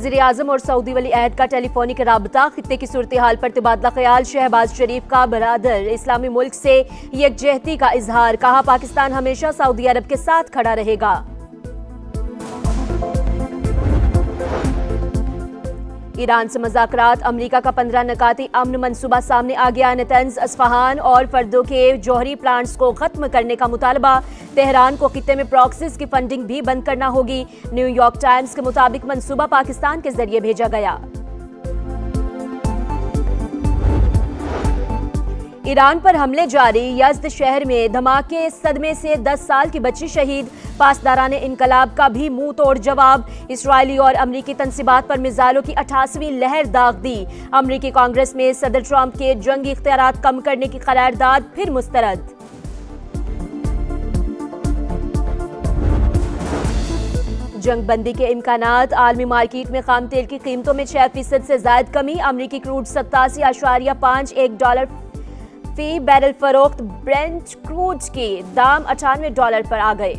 वज़ीर आज़म और सऊदी वली अहद का टेलीफोनिक राबता, खित्ते की सूरत-ए-हाल पर तबादला ख्याल। शहबाज शरीफ का बरादर इस्लामी मुल्क से यकजहती का इजहार, कहा पाकिस्तान हमेशा सऊदी अरब के साथ खड़ा रहेगा। ईरान से मुज़ाकरात, अमरीका का 15 निकाती अमन मंसूबा सामने आ गया। नेतन्ज, अस्फहान और फर्दों के जौहरी प्लांट्स को खत्म करने का मुतालबा। तेहरान को खित्ते में प्रॉक्सीज की फंडिंग भी बंद करना होगी। न्यूयॉर्क टाइम्स के मुताबिक मंसूबा पाकिस्तान के जरिए भेजा गया। ईरान पर हमले जारी, यज़्द शहर में धमाके सदमे से 10 साल की बच्ची शहीद। पासदाराने इनकलाब का भी मुंह तोड़ जवाब। इसराइली और अमरीकी तनसीबात पर मिसाइलों की 88वीं लहर दाग दी। अमरीकी कांग्रेस में सदर ट्रंप के जंगी इख्तियारात कम करने की करारदाद फिर मुस्तरद। जंग बंदी के इम्कानात, आलमी मार्केट में खाम तेल की कीमतों में 6% से ज्यादा कमी। अमरीकी क्रूड $87.51 फी बैरल फरोख्त। ब्रेंट क्रूड के दाम $98 पर आ गए।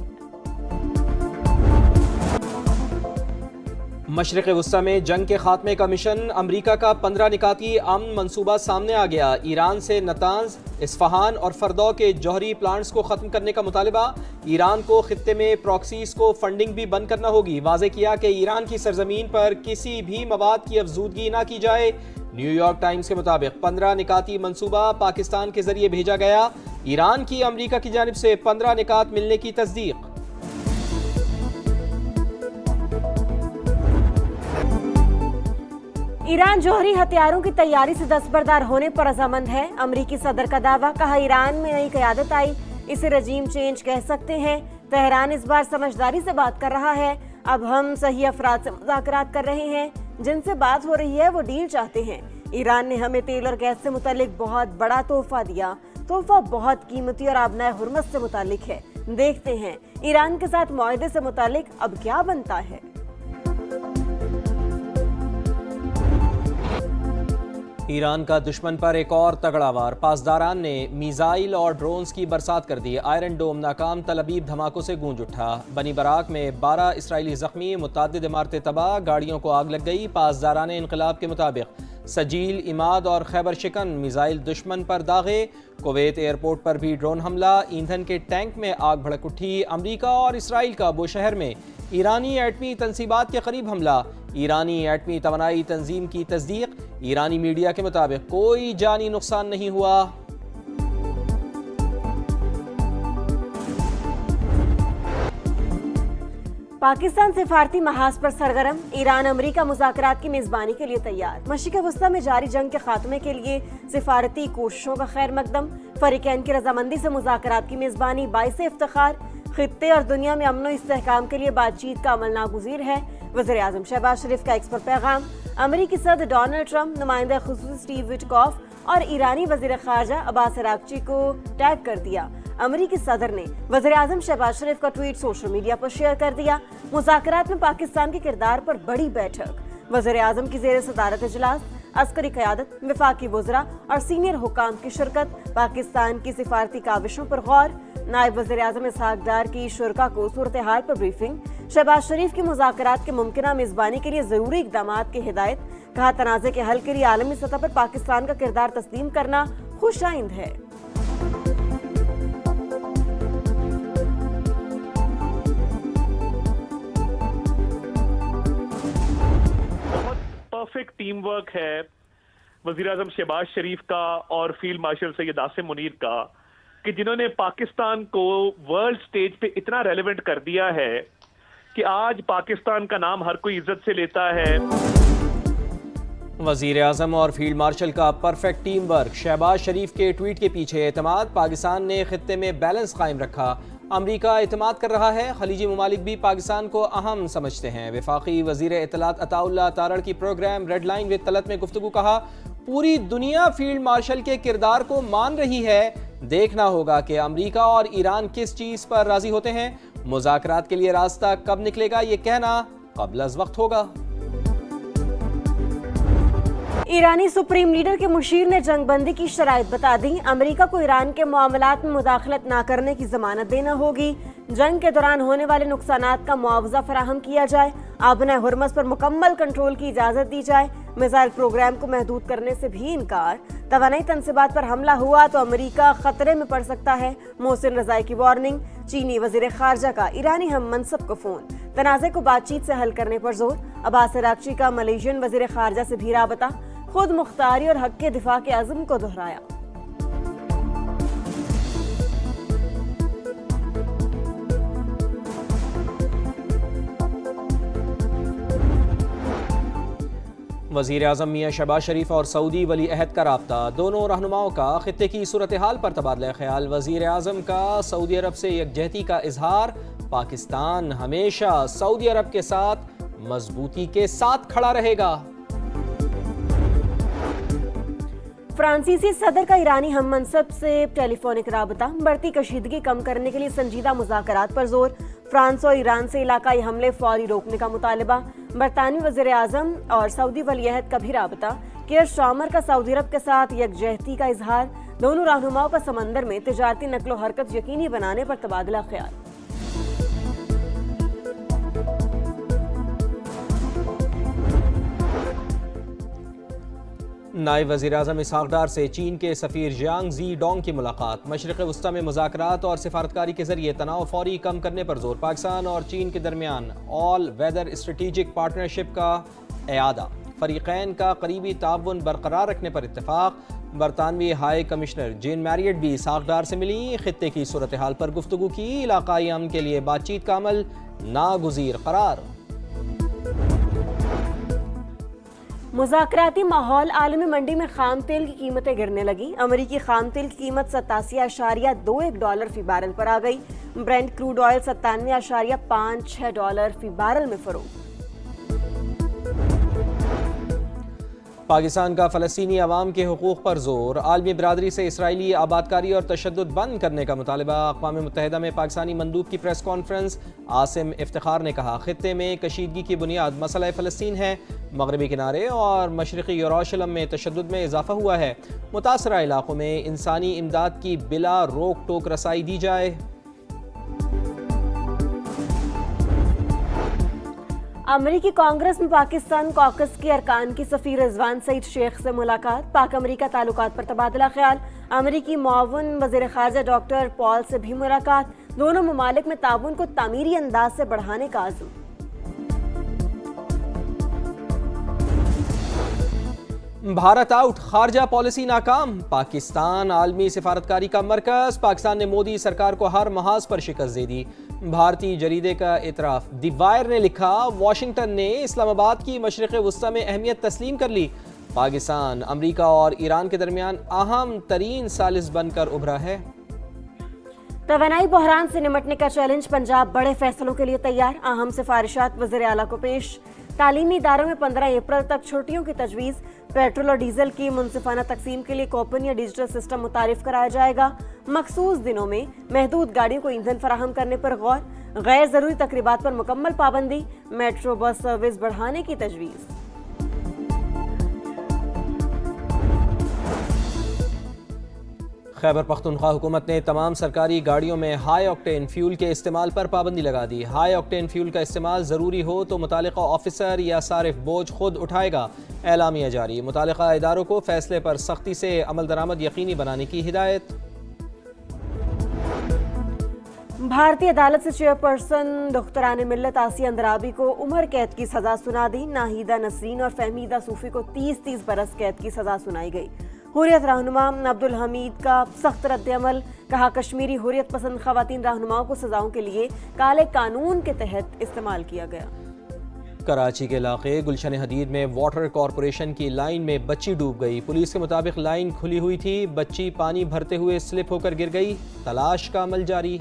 मशरिक़ वुस्ता में जंग के खात्मे का मिशन, अमरीका का 15 निकाती अमन मंसूबा सामने आ गया। ईरान से नतांज, इस्फहान और फर्दौ के जौहरी प्लांट्स को ख़त्म करने का मुतालबा। ईरान को खित्ते में प्रॉक्सीज को फंडिंग भी बंद करना होगी। वाज़े किया कि ईरान की सरजमीन पर किसी भी मवाद की अफजूदगी न की जाए। न्यूयॉर्क टाइम्स के मुताबिक 15 निकाती मंसूबा पाकिस्तान के जरिए भेजा गया। ईरान की अमरीका की जानिब से 15 निकात मिलने की तस्दीक। ईरान जौहरी हथियारों की तैयारी से दस्तबरदार होने पर रजामंद है। अमरीकी सदर का दावा, कहा ईरान में नई क़यादत आई, इसे रजीम चेंज कह सकते हैं। तेहरान इस बार समझदारी से बात कर रहा है। अब हम सही अफराद से मुज़ाकरात कर रहे हैं, जिनसे बात हो रही है वो डील चाहते हैं। ईरान ने हमें तेल और गैस से मुतालिक बहुत बड़ा तोहफा दिया। तोहफा बहुत कीमती और आबनाए हुर्मत से मुतालिक है। देखते हैं ईरान के साथ मुआहदे से मुतालिक अब क्या बनता है। ईरान का दुश्मन पर एक और तगड़ा वार, पासदारान ने मिसाइल और ड्रोन्स की बरसात कर दी। आयरन डोम नाकाम, तलबीब धमाकों से गूंज उठा। बनी बराक में 12 इसराइली जख्मी, मुतअद्दिद इमारतें तबाह, गाड़ियों को आग लग गई। पासदारान इनकलाब के मुताबिक सजील, इमाद और खैबर शिकन मिसाइल दुश्मन पर दागे। कुवैत एयरपोर्ट पर भी ड्रोन हमला, ईंधन के टैंक में आग भड़क उठी। अमरीका और इसराइल का बुशहर में ईरानी एटमी तनसीबात के करीब हमला। ईरानी एटमी तवानाई तंजीम की तस्दीक। ईरानी मीडिया के मुताबिक कोई जानी नुकसान नहीं हुआ। पाकिस्तान सिफारती महाज पर सरगर्म, ईरान अमरीका मुज़ाकरात की मेज़बानी के लिए तैयार। मशरिक़ वुस्ता में जारी जंग के खात्मे के लिए सिफारती कोशिशों का खैर मकदम। फरीकैन की रजामंदी से मुज़ाकरात की मेज़बानी बाइस इफ्तिखार। खित्ते और दुनिया में अमन और इस्तेहकाम के लिए बातचीत का अमल नागुज़ीर है। वज़ीर आज़म शहबाज शरीफ का एक्स पर पैगाम। अमरीकी सदर डोनाल्ड ट्रंप, नुमाइंदा खुसूसी स्टीव विटकॉफ और ईरानी वज़ीर ख़ारजा अब्बास अरागची को टैग कर दिया। अमरीकी सदर ने वज़ीर आज़म शहबाज शरीफ का ट्वीट सोशल मीडिया पर शेयर कर दिया। मुज़ाकरात में पाकिस्तान के किरदार पर बड़ी बैठक। वज़ीर आज़म की ज़ेर सदारत इजलास, अस्करी क़यादत, वफ़ाक़ी वज़रा और सीनियर हुकाम की शिरकत। पाकिस्तान की सिफारती काविशों पर गौर। नायब वज़ीर आज़म इसहाक़ डार की शुरका को सूरत हाल पर ब्रीफिंग। शहबाज शरीफ की मुज़ाकरात के मुमकिना मेज़बानी के लिए ज़रूरी इक़दामात की हिदायत। कहा तनाज़े के हल के लिए आलमी सतह पर पाकिस्तान का किरदार तस्लीम करना खुशाइंद है। परफेक्ट टीम वर्क है वज़ीर आज़म शहबाज शरीफ का और फील्ड मार्शल सैयद आसिम मुनीर का, कि जिन्होंने पाकिस्तान को वर्ल्ड स्टेज पे इतना रेलेवेंट कर दिया है कि आज पाकिस्तान का नाम हर कोई इज्जत से लेता है। वज़ीर आज़म और फील्ड मार्शल का परफेक्ट टीम वर्क। शहबाज शरीफ के ट्वीट के पीछे एतमाद। पाकिस्तान ने खित्ते में बैलेंस कायम रखा। अमरीका एतमाद कर रहा है। खलीजी ममालिक भी पाकिस्तान को अहम समझते हैं। वफाकी वज़ीर इत्तलात अताउल्लाह तारड़ की programme red line with Talat में गुफ्तगू, कहा पूरी दुनिया फील्ड मार्शल के किरदार को मान रही है। देखना होगा कि अमरीका और ईरान किस चीज़ पर राजी होते हैं। मुज़ाकरात के लिए रास्ता कब निकलेगा ये कहना क़ब्ल अज़ वक्त होगा। ईरानी सुप्रीम लीडर के मुशीर ने जंग बंदी की शराइत बता दी। अमेरिका को ईरान के मामलात में मुदाखलत न करने की जमानत देना होगी। जंग के दौरान होने वाले नुकसानात का मुआवजा फराहम किया जाए, आबना हुर्मस पर मुकम्मल कंट्रोल की इजाज़त दी जाए, मिसाइल प्रोग्राम को महदूद करने से भी इनकार, तवानाई तनसीबात पर हमला हुआ तो अमेरिका खतरे में पड़ सकता है, मोहसिन रज़ाई की वार्निंग, चीनी वज़ीर ख़ारजा का ईरानी हम मनसब को फ़ोन, तनाज़े को बातचीत से हल करने पर जोर, अब्बास अराग़ची का मलेशियन वज़ीर ख़ारजा से भी राबता, खुद मुख्तारी और हक़ के दिफा के अज़्म को दोहराया। वज़ीर आज़म मियाँ शहबाज शरीफ और सऊदी वली अहद का राब्ता, दोनों रहनुमाओं का खित्ते की सूरत हाल पर तबादला ख्याल। वज़ीर आज़म का सऊदी अरब से यकजहती का इजहार, पाकिस्तान हमेशा सऊदी अरब के साथ मजबूती के साथ खड़ा रहेगा। फ्रांसीसी सदर का ईरानी हम मनसब से टेलीफोनिक राबता, बढ़ती कशीदगी कम करने के लिए संजीदा मुज़ाकरात पर जोर, फ्रांस और ईरान से इलाकाई हमले फौरी रोकने का मुतालबा, बरतानवी वज़ीर आज़म और सऊदी वली अहद का भी राबता, केयर स्टार्मर का सऊदी अरब के साथ यकजहती का इजहार, दोनों रहनुमाओं का समंदर में तिजारती नकलो हरकत यकीनी बनाने पर तबादला ख्याल। नायब वज़ीर आज़म इसहाक़ डार से चीन के सफ़ीर जियांग जी डोंग की मुलाकात, मशरिक़ वस्ता में मुज़ाकरात और सिफारतकारी के ज़रिए तनाव फौरी कम करने पर जोर, पाकिस्तान और चीन के दरमियान ऑल वेदर स्ट्रेटिजिक पार्टनरशिप का एआदा, फ़रीक़ैन का करीबी ताउन बरकरार रखने पर इत्तफ़ाक़, बरतानवी हाई कमिश्नर जेन मैरियट भी इसहाक़ डार से मिली, खित्ते की सूरत हाल पर गुफ्तगू की, इलाक़ाई अमन के लिए बातचीत का अमल नागुज़ीर करार। मुज़ाकराती माहौल, आलमी मंडी में खाम तेल की कीमतें गिरने लगी, अमरीकी खाम तेल की कीमत 87.21 डॉलर फी बैरल पर आ गई, ब्रेंट क्रूड ऑयल 97.56 डॉलर फी बैरल में फरोख्त। पाकिस्तान का फ़लस्तीनी अवाम के हुकूक़ पर जोर, आलमी बरादरी से इसराइली आबादकारी और तशद्दुद बंद करने का मुतालबा, अक़वाम मुत्तहिदा में पाकिस्तानी मंदूब की प्रेस कॉन्फ्रेंस, आसिम इफ्तिखार ने कहा खित्ते में कशीदगी की बुनियाद मसला फ़लस्तीन है, मगरबी किनारे और मशरक़ी यरूशलेम में तशद्दुद में इजाफ़ा हुआ है, मुतासरा इलाक़ों में इंसानी इमदाद की बिला रोक टोक रसाई दी जाए। अमरीकी कांग्रेस में पाकिस्तान कॉकस के अरकान की सफ़ीर रिजवान सईद शेख से मुलाकात, पाक अमरीका ताल्लुकात पर तबादला ख्याल, अमरीकी मुआवन वज़ीर ख़ारजा डॉक्टर पॉल से भी मुलाकात, दोनों ममालिक में ताउन को तामीरी अंदाज से बढ़ाने का आज़म। भारत आउट, खारजा पॉलिसी नाकाम, पाकिस्तान आलमी सिफारतकारी का मरकज, पाकिस्तान ने मोदी सरकार को हर महाज पर शिकस्त दे दी। भारतीय जरीदे का इतराफ, दी वायर ने लिखा वाशिंगटन ने इस्लामाबाद की मशरिक़ वस्ता में अहमियत तस्लीम कर ली, पाकिस्तान अमरीका और ईरान के दरमियान अहम तरीन सालिस बनकर उभरा है। तवानाई बहरान से निमटने का चैलेंज, पंजाब बड़े फैसलों के लिए तैयार, अहम सिफारिशात वज़ीर आला को पेश, तालीमी इदारों में 15 अप्रैल तक छुट्टियों की तजवीज़, पेट्रोल और डीजल की मुनसिफाना तकसीम के लिए कूपन या डिजिटल सिस्टम मुतारिफ कराया जाएगा, मखसूस दिनों में महदूद गाड़ियों को ईंधन फराहम करने पर गौर, गैर ज़रूरी तकरीबात पर मुकम्मल पाबंदी, मेट्रो बस सर्विस बढ़ाने की तजवीज़। खैबर पख्तूनख्वा हुकूमत ने तमाम सरकारी गाड़ियों में हाई ऑक्टेन फ्यूल के इस्तेमाल पर पाबंदी लगा दी। हाई ऑक्टेन फ्यूल का इस्तेमाल ज़रूरी हो तो मुतालिका ऑफिसर या सारिफ बोझ खुद उठाएगा, एलामिया जारी, मुतालिका इदारों को फैसले पर सख्ती से अमल दरामद यकीनी बनाने की हिदायत। भारतीय अदालत से चेयरपर्सन दुख्तरान मिल्लत आसिया अंद्राबी को उम्र कैद की सजा सुना दी, नाहिदा नसरीन और फहमीदा सूफी को 30 बरस कैद की सजा सुनाई गई। हुर्रियत रहनुमा अब्दुल हमीद का सख्त रद्द-ए-अमल, कहा कश्मीरी हुर्रियत पसंद खवातीन रहनुमाओं को सजाओं के लिए काले कानून के तहत इस्तेमाल किया गया। कराची के इलाके गुलशन हदीद में वाटर कॉरपोरेशन की लाइन में बच्ची डूब गई, पुलिस के मुताबिक लाइन खुली हुई थी, बच्ची पानी भरते हुए स्लिप होकर गिर गई, तलाश का अमल जारी।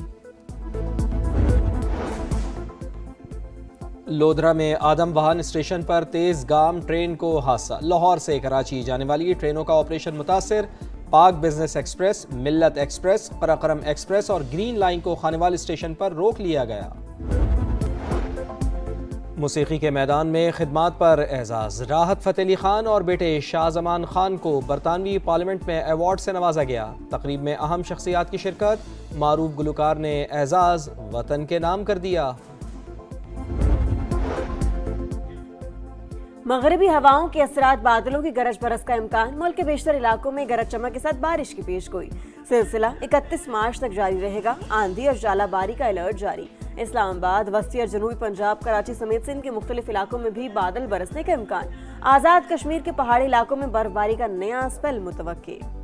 लोधरा में आदम वाहन स्टेशन पर तेज गाम ट्रेन को हादसा, लाहौर से कराची जाने वाली ट्रेनों का ऑपरेशन मुतासर, पाक बिजनेस एक्सप्रेस, मिल्लत एक्सप्रेस, पराक्रम एक्सप्रेस और ग्रीन लाइन को खानेवाल स्टेशन पर रोक लिया गया। موسیقی کے میدان میں خدمات پر اعزاز، راحت فتح علی خان اور بیٹے شاہ زمان خان کو برطانوی پارلیمنٹ میں ایوارڈ سے نوازا گیا۔ تقریب میں اہم شخصیات کی شرکت، معروف گلوکار نے اعزاز وطن کے نام کر دیا۔ مغربی ہواؤں کے اثرات، بادلوں کی گرج برس کا امکان، ملک کے بیشتر علاقوں میں گرج چمک کے ساتھ بارش کی پیش گوئی۔ سلسلہ 31 مارچ تک جاری رہے گا، آندھی اور ژالہ باری کا الرٹ جاری۔ اسلام آباد، وسطی اور جنوبی پنجاب، کراچی سمیت سندھ کے مختلف علاقوں میں بھی بادل برسنے کا امکان۔ آزاد کشمیر کے پہاڑی علاقوں میں برف باری کا نیا اسپیل متوقع۔